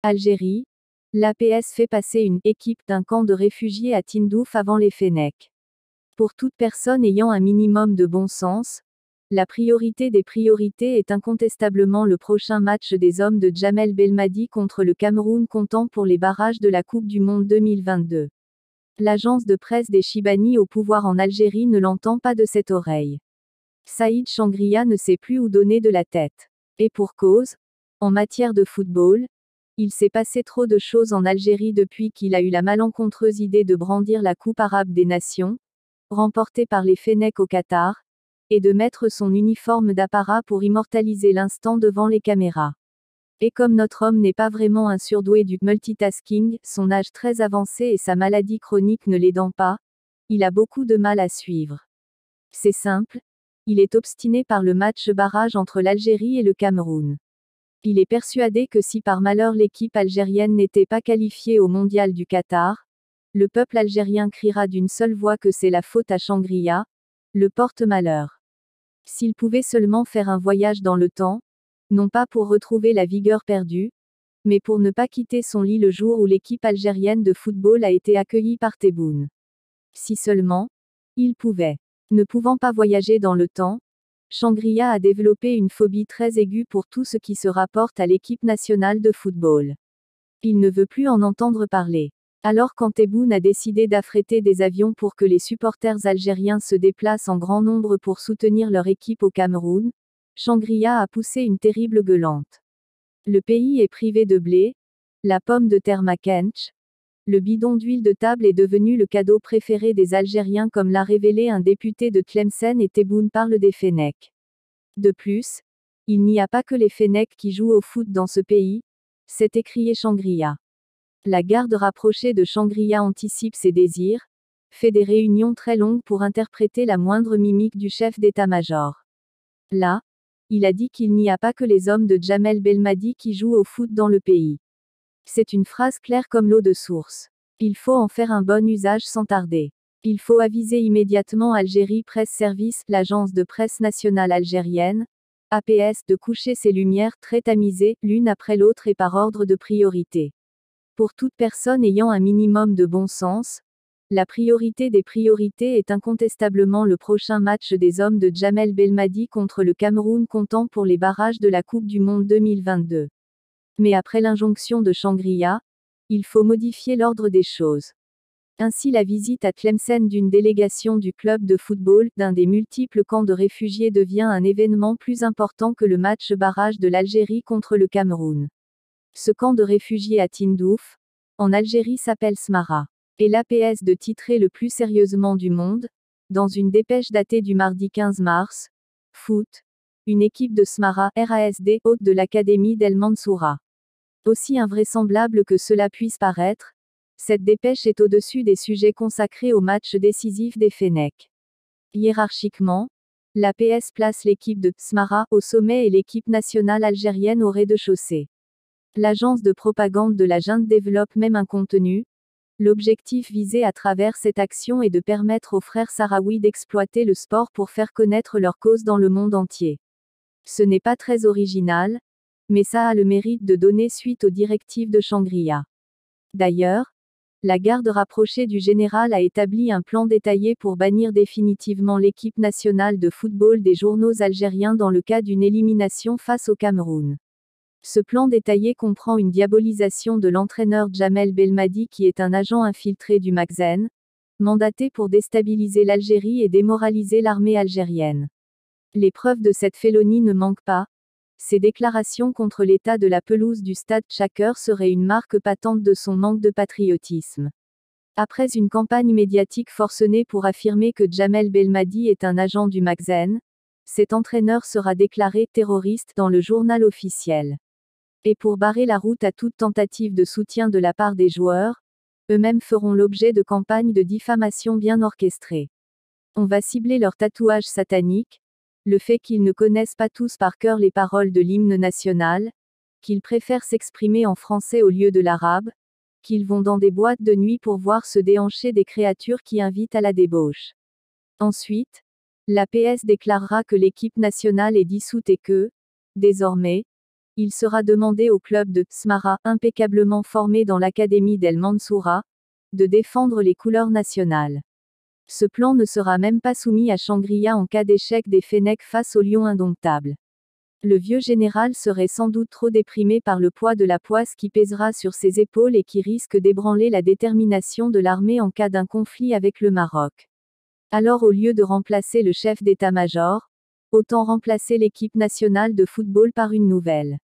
Algérie. L'APS fait passer une équipe d'un camp de réfugiés à Tindouf avant les Fennecs. Pour toute personne ayant un minimum de bon sens, la priorité des priorités est incontestablement le prochain match des hommes de Djamel Belmadi contre le Cameroun comptant pour les barrages de la Coupe du Monde 2022. L'agence de presse des Chibani au pouvoir en Algérie ne l'entend pas de cette oreille. Saïd Changria ne sait plus où donner de la tête. Et pour cause, en matière de football, il s'est passé trop de choses en Algérie depuis qu'il a eu la malencontreuse idée de brandir la Coupe arabe des nations, remportée par les Fennecs au Qatar, et de mettre son uniforme d'apparat pour immortaliser l'instant devant les caméras. Et comme notre homme n'est pas vraiment un surdoué du multitasking, son âge très avancé et sa maladie chronique ne l'aidant pas, il a beaucoup de mal à suivre. C'est simple, il est obstiné par le match barrage entre l'Algérie et le Cameroun. Il est persuadé que si par malheur l'équipe algérienne n'était pas qualifiée au mondial du Qatar, le peuple algérien criera d'une seule voix que c'est la faute à Changria, le porte-malheur. S'il pouvait seulement faire un voyage dans le temps, non pas pour retrouver la vigueur perdue, mais pour ne pas quitter son lit le jour où l'équipe algérienne de football a été accueillie par Tebboune. Si seulement, il pouvait. Ne pouvant pas voyager dans le temps, Changria a développé une phobie très aiguë pour tout ce qui se rapporte à l'équipe nationale de football. Il ne veut plus en entendre parler. Alors quand Tebboune a décidé d'affréter des avions pour que les supporters algériens se déplacent en grand nombre pour soutenir leur équipe au Cameroun, Changria a poussé une terrible gueulante. Le pays est privé de blé, la pomme de terre Makench, le bidon d'huile de table est devenu le cadeau préféré des Algériens comme l'a révélé un député de Tlemcen et Tebboune parle des Fennecs. De plus, il n'y a pas que les Fennecs qui jouent au foot dans ce pays, s'est écrié Changria. La garde rapprochée de Changria anticipe ses désirs, fait des réunions très longues pour interpréter la moindre mimique du chef d'état-major. Là, il a dit qu'il n'y a pas que les hommes de Djamel Belmadi qui jouent au foot dans le pays. C'est une phrase claire comme l'eau de source. Il faut en faire un bon usage sans tarder. Il faut aviser immédiatement Algérie Presse Service, l'agence de presse nationale algérienne, APS, de coucher ses lumières très tamisées, l'une après l'autre et par ordre de priorité. Pour toute personne ayant un minimum de bon sens, la priorité des priorités est incontestablement le prochain match des hommes de Djamel Belmadi contre le Cameroun comptant pour les barrages de la Coupe du Monde 2022. Mais après l'injonction de Changria, il faut modifier l'ordre des choses. Ainsi la visite à Tlemcen d'une délégation du club de football, d'un des multiples camps de réfugiés devient un événement plus important que le match barrage de l'Algérie contre le Cameroun. Ce camp de réfugiés à Tindouf, en Algérie s'appelle Smara. Et l'APS de titrer le plus sérieusement du monde, dans une dépêche datée du mardi 15 mars, foot, une équipe de Smara, RASD, hôte de l'Académie d'El Mansoura. Aussi invraisemblable que cela puisse paraître, cette dépêche est au-dessus des sujets consacrés au match décisif des Fennecs. Hiérarchiquement, l'APS place l'équipe de Smara au sommet et l'équipe nationale algérienne au rez-de-chaussée. L'agence de propagande de la junte développe même un contenu. L'objectif visé à travers cette action est de permettre aux frères sahraouis d'exploiter le sport pour faire connaître leur cause dans le monde entier. Ce n'est pas très original, mais ça a le mérite de donner suite aux directives de Changria. D'ailleurs, la garde rapprochée du général a établi un plan détaillé pour bannir définitivement l'équipe nationale de football des journaux algériens dans le cas d'une élimination face au Cameroun. Ce plan détaillé comprend une diabolisation de l'entraîneur Djamel Belmadi qui est un agent infiltré du Magzen, mandaté pour déstabiliser l'Algérie et démoraliser l'armée algérienne. Les preuves de cette félonie ne manquent pas. Ses déclarations contre l'état de la pelouse du stade Tchaker seraient une marque patente de son manque de patriotisme. Après une campagne médiatique forcenée pour affirmer que Djamel Belmadi est un agent du Magzen, cet entraîneur sera déclaré terroriste dans le journal officiel. Et pour barrer la route à toute tentative de soutien de la part des joueurs, eux-mêmes feront l'objet de campagnes de diffamation bien orchestrées. On va cibler leurs tatouages sataniques, le fait qu'ils ne connaissent pas tous par cœur les paroles de l'hymne national, qu'ils préfèrent s'exprimer en français au lieu de l'arabe, qu'ils vont dans des boîtes de nuit pour voir se déhancher des créatures qui invitent à la débauche. Ensuite, l'APS déclarera que l'équipe nationale est dissoute et que, désormais, il sera demandé au club de Smara, impeccablement formé dans l'académie d'El Mansoura, de défendre les couleurs nationales. Ce plan ne sera même pas soumis à Shangri-La en cas d'échec des Fennecs face aux Lions indomptables. Le vieux général serait sans doute trop déprimé par le poids de la poisse qui pèsera sur ses épaules et qui risque d'ébranler la détermination de l'armée en cas d'un conflit avec le Maroc. Alors au lieu de remplacer le chef d'état-major, autant remplacer l'équipe nationale de football par une nouvelle.